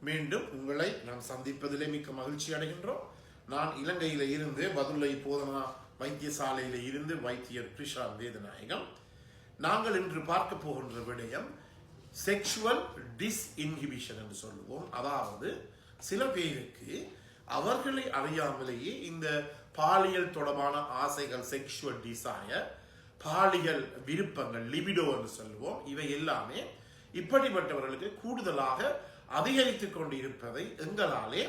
மீண்டும் உங்களை நான் சந்திப்பதிலே மிக்க மகிழ்ச்சி அடைகின்றோம். நான் இலங்கையில இருந்து பதுளை போதனா வைத்தியசாலையில இருந்து வைத்தியர் பிரிஷாந்த் வேதநாயகம். நாங்கள் இன்று பார்க்க போகின்ற விடயம் செக்ஷுவல் டிஸ்இன்ஹிபிஷன் என்று சொல்லுவோம். அதாவது சில பேருக்கு அவர்களை அறியாமலேயே இந்த பாலியல் தொடர்பான ஆசைகள், செக்ஷுவல் டிசையர், பாலியல் விருப்பங்கள், லிபிடோ என்று சொல்லுவோம், இவை எல்லாமே இப்படிப்பட்டவர்களுக்கு கூடுதலாக அதிகரித்துக் கொண்டு இருப்பதை எங்களாலே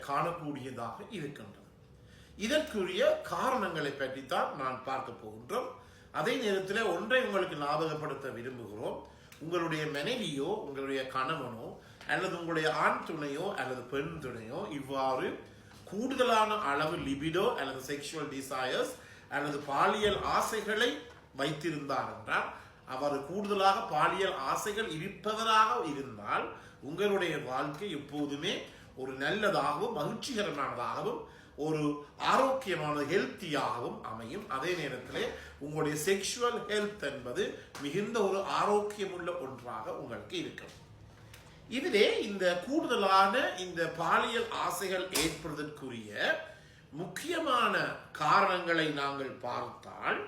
காணக்கூடியதாக இருக்கின்றது. இதற்குரிய காரணங்களை பற்றித்தான் நான் பார்க்க போகின்றோம். அதே நேரத்தில் ஒன்றை உங்களுக்கு ஞாபகப்படுத்த விரும்புகிறோம். உங்களுடைய மனைவியோ, உங்களுடைய கணவனோ, அல்லது உங்களுடைய ஆண் துணையோ அல்லது பெண் துணையோ இவ்வாறு கூடுதலான அளவு லிபிடோ அல்லது செக்ஷுவல் டிசையர்ஸ் அல்லது பாலியல் ஆசைகளை வைத்திருந்தார் என்றால், அவர் கூடுதலாக பாலியல் ஆசைகள் இருப்பவராக இருந்தால் உங்களுடைய வாழ்க்கை எப்போதுமே ஒரு நல்லதாகவும் மகிழ்ச்சிகரமானதாகவும் ஒரு ஆரோக்கியமான ஹெல்த்தியாகவும் அமையும். அதே நேரத்தில் உங்களுடைய செக்ஷுவல் ஹெல்த் என்பது மிகுந்த ஒரு ஆரோக்கியமுள்ள ஒன்றாக உங்களுக்கு இருக்கும். இதிலே இந்த கூடுதலான இந்த பாலியல் ஆசைகள் ஏற்படுவதற்குரிய முக்கியமான காரணங்களை நாங்கள் பார்த்தால்,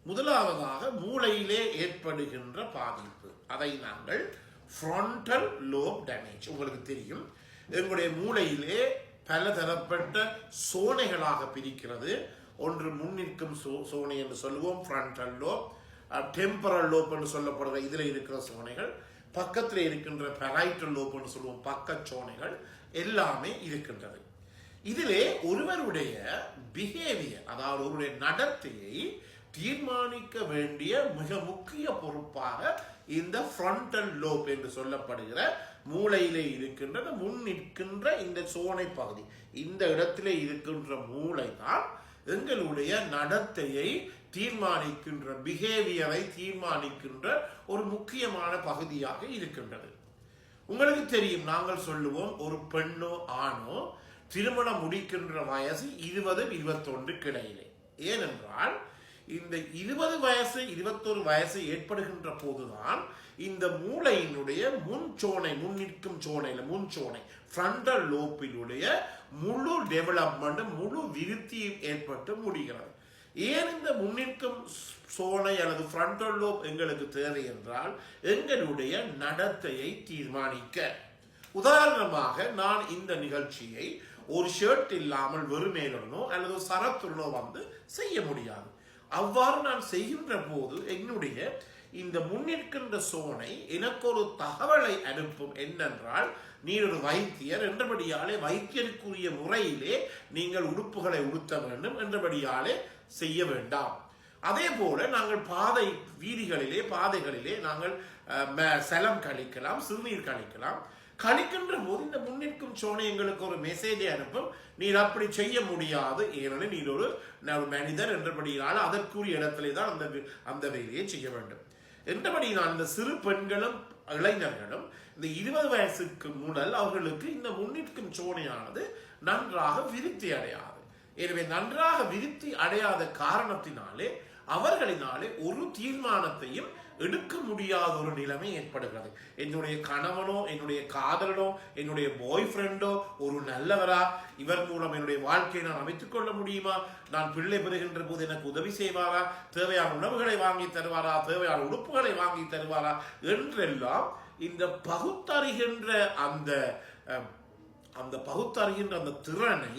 முதலாவதாக மூளையிலே ஏற்படுகின்ற பாதிப்பு. அதை நாங்கள் ஃப்ரண்டல் லோப் டேமேஜ். உங்களுக்கு தெரியும், எங்களுடைய மூளையிலே பல தரப்பட்ட சோனைகளாக பிரிக்கிறது. ஒன்று முன்னிற்கும் சோனை என்று சொல்லுவோம், ஃப்ரண்டல் லோப். டெம்பரல் லோப் என்று சொல்லப்படுகிற இதில் இருக்கிற சோனைகள், பக்கத்தில் இருக்கின்ற பெரைட்டல் லோப் என்று சொல்லுவோம், பக்க சோனைகள் எல்லாமே இருக்கின்றது. இதிலே ஒருவருடைய பிஹேவியர், அதாவது ஒருவருடைய நடத்தையை தீர்மானிக்க வேண்டிய மிக முக்கிய பொறுப்பாக இந்த ஃப்ரண்டல் லோப் என்று சொல்லப்படுகிற மூளையிலே இருக்கின்ற முன் நிற்கின்ற இந்த சோனை பகுதி, இந்த இடத்திலே இருக்கின்ற மூளை தான் எங்களுடைய நடத்தையை தீர்மானிக்கின்ற, பிஹேவியரை தீர்மானிக்கின்ற ஒரு முக்கியமான பகுதியாக இருக்கின்றது. உங்களுக்கு தெரியும், நாங்கள் சொல்லுவோம் ஒரு பெண்ணோ ஆணோ திருமணம் முடிக்கின்ற வயசு 20-21 கிடையிலே. ஏனென்றால் இந்த 20 வயசு 21 வயசு ஏற்படுகின்ற போதுதான் இந்த மூளையினுடைய முன்சோனை, முன் நிற்கும் சோனையில முன்சோனை ஃப்ரண்டல் லோப்பினுடைய முழு டெவலப்மெண்ட், முழு விருத்தியும் ஏற்பட்டு முடிகிறது. ஏன் இந்த முன்னிற்கும் சோனை அல்லது ஃப்ரண்டல் லோப் எங்களுக்கு தேவை என்றால், எங்களுடைய நடத்தையை தீர்மானிக்க. உதாரணமாக, நான் இந்த நிகழ்ச்சியை ஒரு ஷர்ட் இல்லாமல் வெறுமேலோ அல்லது சரத்துடனோ வந்து செய்ய முடியாது. அவ்வாறு நான் செய்கின்ற போது என்னுடைய இந்த முன்னிற்கின்ற சோனை எனக்கு ஒரு தகவலை அனுப்பும். என்னென்றால், நீ ஒரு வைத்தியர் என்றபடியாலே வைத்தியருக்குரிய முறையிலே நீங்கள் உடுப்புகளை உடுத்த வேண்டும் என்றபடியாலே செய்ய வேண்டாம். அதே போல நாங்கள் பாதைகளிலே நாங்கள் சலம் கழிக்கலாம், சிறுநீர் கழிக்கலாம். கழிக்கின்ற போது இந்த முன்னிற்கும் சோனை எங்களுக்கு ஒரு மெசேஜை அனுப்பும், நீர் அப்படி செய்ய முடியாது, ஏனெனில் நீர் ஒரு மனிதர் என்றபடியால் அதற்குரிய இடத்திலே தான் அந்த வேலையை செய்ய வேண்டும் என்றபடியால் இந்த சிறு பெண்களும் இளைஞர்களும் இந்த 20 வயசுக்கு முதல் அவர்களுக்கு இந்த முன்னிற்கும் சோனையானது நன்றாக விருத்தி அடையாது. எனவே நன்றாக விருத்தி அடையாத காரணத்தினாலே அவர்களினாலே ஒரு தீர்மானத்தையும் எடுக்க முடியாத ஒரு நிலைமை ஏற்படுகிறது. என்னுடைய கணவனோ, என்னுடைய காதலனோ, என்னுடைய பாய் ஃப்ரெண்டோ ஒரு நல்லவரா, இவர் மூலம் என்னுடைய வாழ்க்கையை நான் அமைத்துக் கொள்ள முடியுமா, நான் பிள்ளை பெறுகின்ற போது எனக்கு உதவி செய்வாரா, தேவையான உணவுகளை வாங்கி தருவாரா, தேவையான உடுப்புகளை வாங்கி தருவாரா என்றெல்லாம் இந்த பகுத்தறிகின்ற அந்த பகுத்தறிகின்ற அந்த திறனை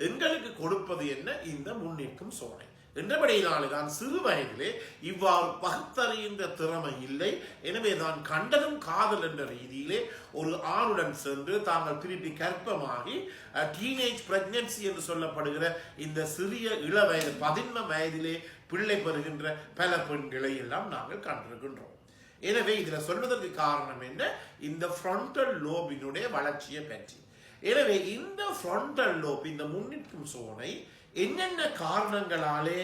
எங்களுக்கு கொடுப்பது என்ன? இந்த முன்னிற்கும் சோனை. என்றபடியினாலே தான் சிறு வயதிலே இவ்வாறு பகுத்தறிகின்ற திறமை இல்லை. எனவே தான் கண்டதும் காதல் என்ற ரீதியிலே ஒரு ஆணுடன் சென்று தாங்கள் திருப்பி கற்பமாகி டீனேஜ் பிரெக்னன்சி என்று சொல்லப்படுகிற இந்த சிறிய இளவயது 11 வயதிலே பிள்ளை பெறுகின்ற பல பெண்களை எல்லாம் நாங்கள் கண்டிருக்கின்றோம். எனவே இதில் சொல்வதற்கு காரணம் என்ன? இந்த ஃப்ரண்டல் லோபினுடைய வளர்ச்சியை பற்றி. எனவே இந்த ஃப்ரண்டல் லோப், இந்த முன்னிற்கும் சோனை என்னென்ன காரணங்களாலே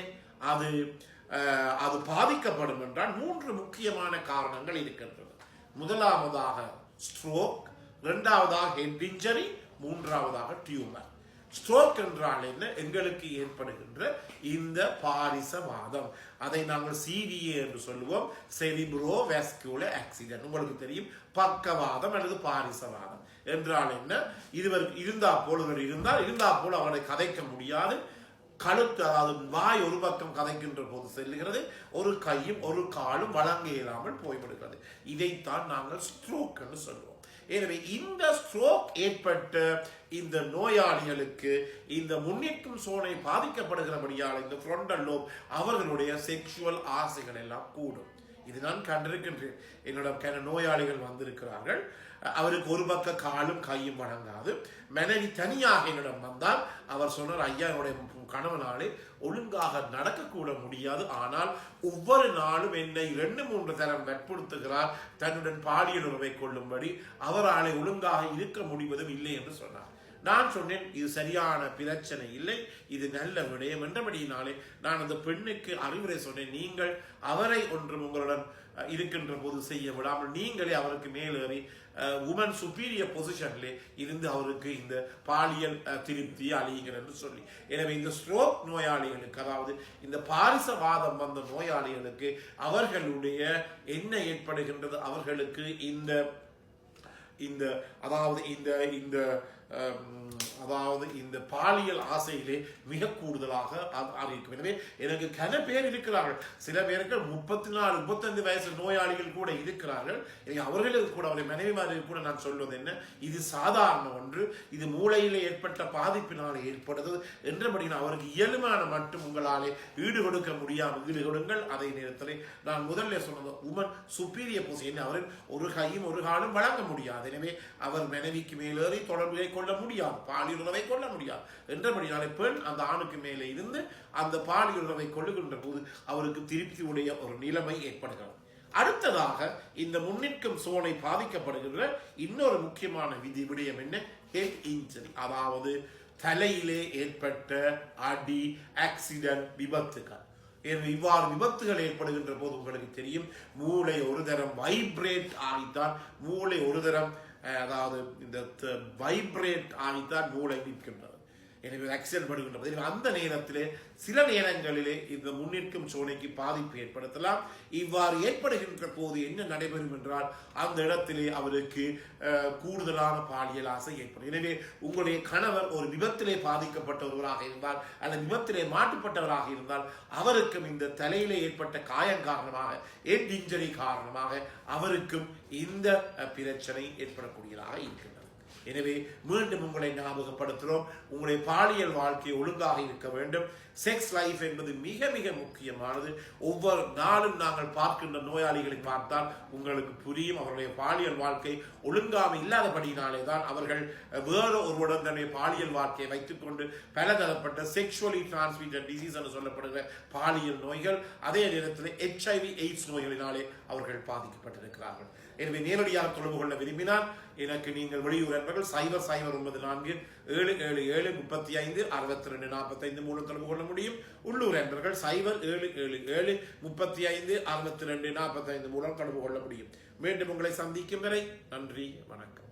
அது பாதிக்கப்படும் என்றால் 3 முக்கியமான காரணங்கள் இருக்கின்றன. முதலாவதாக ஸ்ட்ரோக், இரண்டாவதாக ஹெட் இன்ஜரி, மூன்றாவதாக டியூமர். ஸ்ட்ரோக் என்றால் என்ன? எங்களுக்கு ஏற்படுகின்ற இந்த பாரிசவாதம், அதை நாங்கள் CVA என்று சொல்லுவோம், செரிப்ரோ வாஸ்குலர் ஆக்சிடென்ட். உங்களுக்கு தெரியும், பக்கவாதம் அல்லது பாரிசவாதம் என்றால் என்ன? இருந்தா போல் அவரை கதைக்க முடியாது, கழுத்து அதாவது வாய் ஒரு பக்கம் கதைக்கின்ற போது செல்லுகிறது, ஒரு கையும் ஒரு காலும் வழங்க இயலாமல் போய்விடுகிறது. இதைத்தான் நாங்கள் ஸ்ட்ரோக் என்று சொல்லுவோம். எனவே இந்த ஸ்ட்ரோக் ஏற்பட்ட இந்த நோயாளிகளுக்கு இந்த முன்னிற்கும் சோனை பாதிக்கப்படுகிறபடியால் இந்த ஃப்ரண்டல் லோப் அவர்களுடைய செக்ஷுவல் ஆசைகள் எல்லாம் கூடும். இது நான் கண்டிருக்கின்றேன். என்னோட நோயாளிகள் வந்திருக்கிறார்கள், அவருக்கு ஒரு பக்க காலும் கையும் வழங்காது. மனைவி தனியாக என்னிடம் வந்தால் அவர் சொன்னார், ஐயா என்னுடைய கணவனாலே ஒழுங்காக நடக்கக்கூட முடியாது, ஆனால் ஒவ்வொரு நாளும் என்னை 2-3 தரம் வற்புறுத்துகிறார் தன்னுடன் பாலியல் உறவை கொள்ளும்படி, அவராலே ஒழுங்காக இருக்க முடிவதும் இல்லை என்று சொன்னார். நான் சொன்னேன், இது சரியான பிரச்சனை இல்லை, இது நல்ல விடயம் என்றபடியினாலே நான் அந்த பெண்ணுக்கு அறிவுரை சொன்னேன், நீங்கள் அவரை ஒன்றும் உங்களுடன் இருக்கின்ற போது செய்ய விடாமல் நீங்களே அவருக்கு மேலேறி உமன் சுப்பீரியர் பொசிஷன்லே இருந்து அவருக்கு இந்த பாலியல் திருப்தி அழியுங்கள் என்று சொல்லி. எனவே இந்த ஸ்ட்ரோக் நோயாளிகளுக்கு, அதாவது இந்த பாரிசவாதம் வந்த நோயாளிகளுக்கு அவர்களுடைய என்ன ஏற்படுகின்றது, அவர்களுக்கு இந்த இந்த அதாவது இந்த இந்த அதாவது இந்த பாலியல் ஆசையிலே மிக கூடுதலாக அறிவிக்கும். எனவே எனக்கு கன பேர் இருக்கிறார்கள், சில பேருக்கு 34-35 வயசு நோயாளிகள் கூட இருக்கிறார்கள். அவர்களுக்கு கூட, அவருடைய மனைவிமார்களுக்கு கூட நான் சொல்வது என்ன, இது சாதாரண ஒன்று, இது மூளையிலே ஏற்பட்ட பாதிப்பினாலே ஏற்படுது என்றபடினால் அவருக்கு இயலுமான மட்டும் உங்களாலே ஈடுகொடுக்க முடியாமல் ஈடுகொடுங்கள். அதே நேரத்தில் நான் முதல்ல சொன்னது உமன் சுப்பீரியர் பொசிஷன், அவரின் ஒரு கையும் ஒரு காலும் வழங்க முடியாது. எனவே அவர் மனைவிக்கு மேலேறி தொடர்புகளை கொள்ள முடியாது, பாலியல் உறவை கொள்ள முடியாது என்றபடினாலே பெண் அந்த ஆணுக்கு மேலே இருந்து அந்த பாலியல் உறவை கொள்ளுகின்ற போது அவருக்கு திருப்தி உடைய ஒரு நிலைமை ஏற்படுகிறது. அடுத்ததாக இந்த முன்னிற்கும் சோனை பாதிக்கப்படுகின்ற இன்னொரு முக்கியமான விடயம் என்ன, ஹெட் இன்ஜரி, அதாவது தலையிலே ஏற்பட்ட அடி, ஆக்சிடென்ட், விபத்துகள். இவ்வாறு விபத்துகள் ஏற்படுகின்ற போது உங்களுக்கு தெரியும், மூளை ஒரு தரம் வைப்ரேட் ஆகித்தான், மூளை ஒரு தரம் அதாவது இந்த வைப்ரேட் ஆகித்தான் மூளை நிற்கின்றது. எனவே ஆக்சிடென்ட் படுகின்றது. அந்த நேரத்திலே சில நேரங்களிலே இந்த முன்னிற்கும் சோனைக்கு பாதிப்பு ஏற்படுத்தலாம். இவ்வாறு ஏற்படுகின்ற போது என்ன நடைபெறும் என்றால், அந்த இடத்திலே அவருக்கு கூடுதலான பாலியல் ஆசை ஏற்படும். எனவே உங்களுடைய கணவர் ஒரு விபத்திலே பாதிக்கப்பட்டவராக இருந்தால் அல்லது விபத்திலே மாட்டுப்பட்டவராக இருந்தால் அவருக்கும் இந்த தலையிலே ஏற்பட்ட காயம் காரணமாக, ஹெட் இன்ஜரி காரணமாக அவருக்கும் இந்த பிரச்சனை ஏற்படக்கூடியதாக இருக்கின்றது. எனவே மீண்டும் உங்களை ஞாபகப்படுத்துகிறோம், உங்களுடைய பாலியல் வாழ்க்கை ஒழுங்காக இருக்க வேண்டும். செக்ஸ் லைஃப் என்பது மிக மிக முக்கியமானது. ஒவ்வொரு நாளும் நாங்கள் பார்க்கின்ற நோயாளிகளை பார்த்தால் உங்களுக்கு புரியும், அவர்களுடைய பாலியல் வாழ்க்கை ஒழுங்காக இல்லாதபடியினாலே தான் அவர்கள் வேறு ஒருவருடன் தன்னுடைய பாலியல் வாழ்க்கையை வைத்துக் கொண்டு பலதரப்பட்ட செக்ஷுவலி டிரான்ஸ்மிட்டட் டிசீஸ் என்று சொல்லப்படுகிற பாலியல் நோய்கள், அதே நேரத்தில் HIV எய்ட்ஸ் நோய்களினாலே அவர்கள் பாதிக்கப்பட்டிருக்கிறார்கள். எனவே நேரடியாக தொடர்பு கொள்ள விரும்பினால் எனக்கு நீங்கள் வெளியூர் என்பர்கள் 0094-777-35-62-45 மூலம் தொடர்பு கொள்ள முடியும். உள்ளூர் என்பர்கள் 0777-35-62-45 மூலம் தொடர்பு கொள்ள முடியும். மீண்டும் உங்களை சந்திக்கும் வரை நன்றி, வணக்கம்.